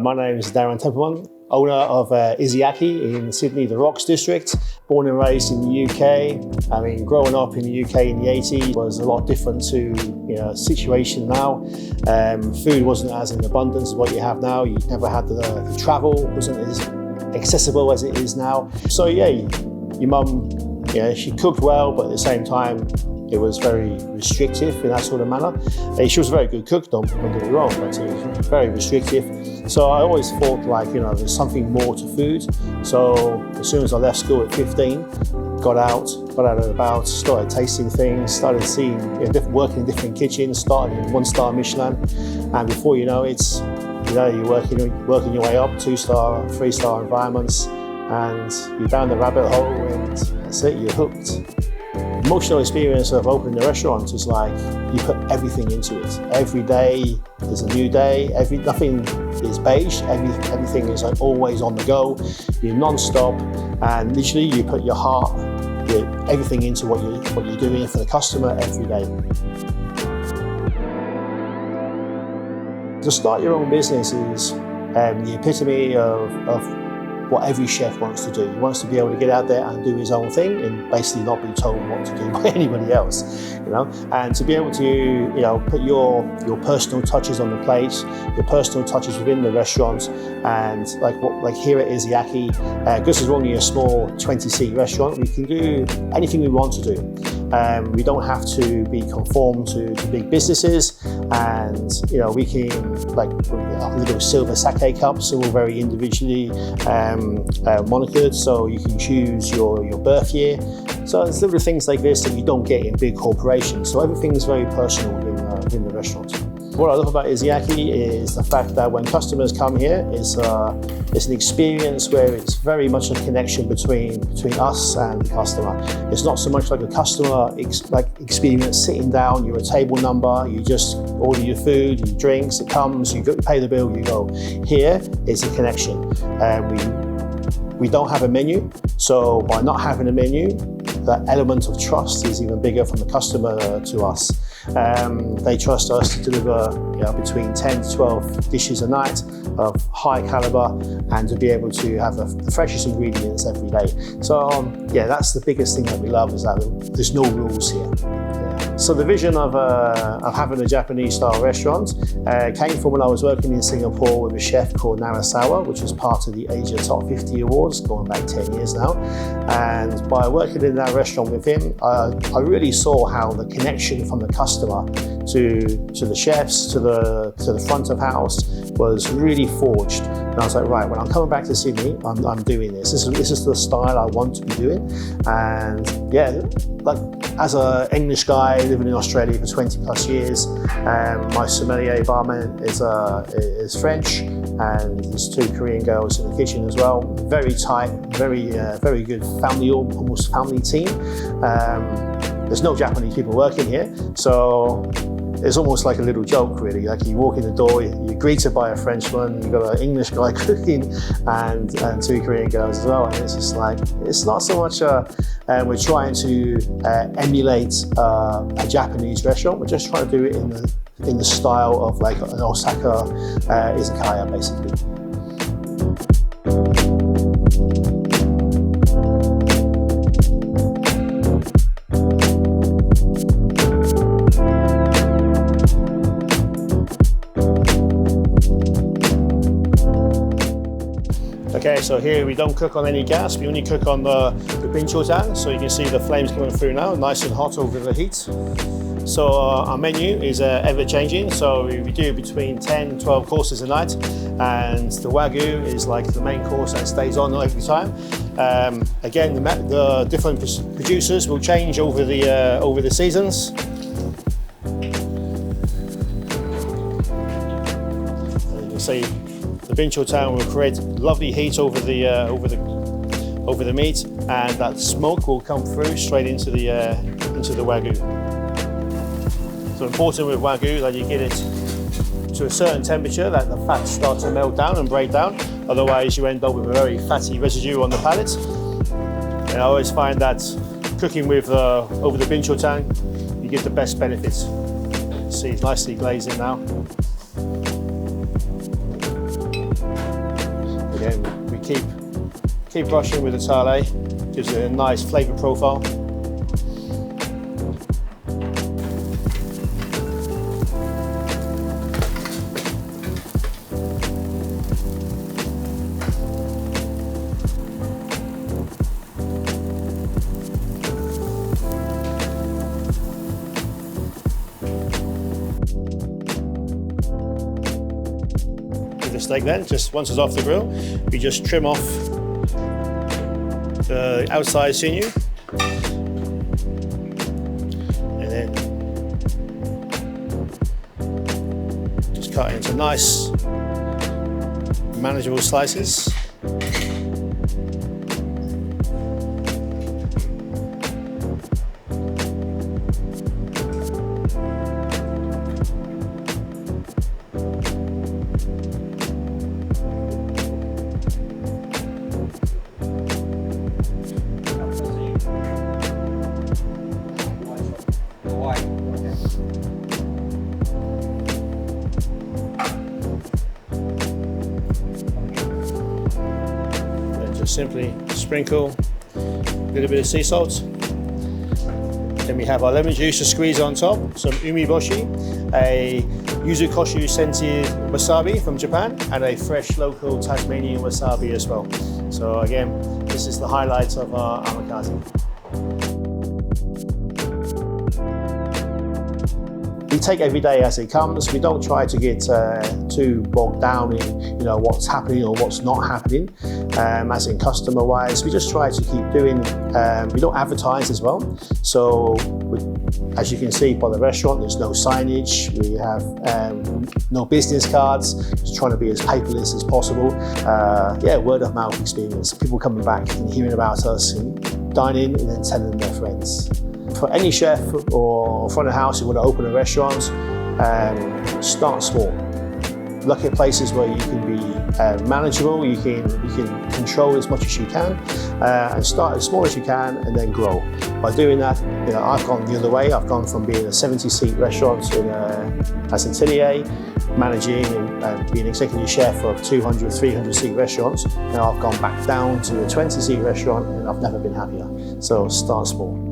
My name is Darren Templeman, owner of Izy Aki in Sydney, the Rocks district. Born and raised in the UK. I mean, growing up in the UK in the 80s was a lot different to situation now. Food wasn't as in abundance as what you have now. You never had the travel, wasn't as accessible as it is now. So yeah, your mum, she cooked well, but at the same time, it was very restrictive in that sort of manner. She was a very good cook, don't get me wrong, but it was very restrictive. So I always thought there's something more to food. So as soon as I left school at 15, got out and about, started tasting things, started seeing, working in different kitchens, started in 1-star Michelin. And before you know it, you're working your way up, 2-star, 3-star environments, and you're down the rabbit hole and that's it, you're hooked. The emotional experience of opening a restaurant is like you put everything into it. Every day is a new day. Nothing is beige. Everything is like always on the go. You're non-stop, and literally you put your heart, everything into what you're doing for the customer every day. To start your own business is the epitome of what every chef wants to do. He wants to be able to get out there and do his own thing and basically not be told what to do by anybody else, and to be able to, put your personal touches on the plate, your personal touches within the restaurant, and like here at Izy Aki, because it's only a small 20-seat restaurant, we can do anything we want to do. We don't have to be conformed to big businesses, and we can little silver sake cups are all very individually monitored, so you can choose your birth year. So it's little things like this that you don't get in big corporations. So everything is very personal within the restaurant. What I love about Izy Aki is the fact that when customers come here, it's an experience where it's very much a connection between us and the customer. It's not so much like a customer experience sitting down, you're a table number, you just order your food, your drinks, it comes, you pay the bill, you go. Here, it's a connection. We don't have a menu, so by not having a menu, the element of trust is even bigger from the customer to us. They trust us to deliver between 10 to 12 dishes a night of high caliber, and to be able to have the freshest ingredients every day. So that's the biggest thing that we love, is that there's no rules here. So the vision of having a Japanese style restaurant came from when I was working in Singapore with a chef called Narasawa, which was part of the Asia Top 50 Awards, going back 10 years now. And by working in that restaurant with him, I really saw how the connection from the customer to the chefs, to the front of house was really forged. And I was like, right, when I'm coming back to Sydney, I'm doing this. This is the style I want to be doing. And as an English guy living in Australia for 20 plus years, my sommelier barman is French, and there's 2 Korean girls in the kitchen as well. Very tight, very good family, almost family team. There's no Japanese people working here, so it's almost like a little joke, really. Like you walk in the door, you're greeted by a Frenchman, you've got an English guy cooking, and 2 Korean girls as well. And it's just like, it's not so much we're trying to emulate a Japanese restaurant. We're just trying to do it in the style of like an Osaka Izakaya, basically. Okay, so here we don't cook on any gas, we only cook on the binchotan, so you can see the flames coming through now, nice and hot over the heat. So our menu is ever changing, so we do between 10 and 12 courses a night, and the Wagyu is like the main course that stays on every time. Again, the different producers will change over the seasons. You can see the binchotan will create lovely heat over the meat, and that smoke will come through straight into the Wagyu. So important with Wagyu that you get it to a certain temperature that the fats start to melt down and break down. Otherwise, you end up with a very fatty residue on the palate. And I always find that cooking with over the binchotan, you get the best benefits. See, it's nicely glazing now. Again, we keep brushing with Atelier, gives it a nice flavour profile. The steak then, just once it's off the grill, we just trim off the outside sinew, and then just cut it into nice, manageable slices. Simply sprinkle a little bit of sea salt. Then we have our lemon juice to squeeze on top, some umeboshi, a yuzu koshu scented wasabi from Japan, and a fresh local Tasmanian wasabi as well. So again, this is the highlight of our omakase. We take every day as it comes. We don't try to get too bogged down in what's happening or what's not happening, as in customer-wise. We just try to keep doing. We don't advertise as well. So, as you can see by the restaurant, there's no signage. We have no business cards. Just trying to be as paperless as possible. Yeah, word of mouth experience. People coming back and hearing about us and dining and then telling their friends. For any chef or front of house who want to open a restaurant, start small. Look at places where you can be manageable, you can control as much as you can, and start as small as you can and then grow. By doing that, I've gone the other way. I've gone from being a 70-seat restaurant as Atelier, managing and being executive chef of 200, 300-seat restaurants. Now I've gone back down to a 20-seat restaurant and I've never been happier. So start small.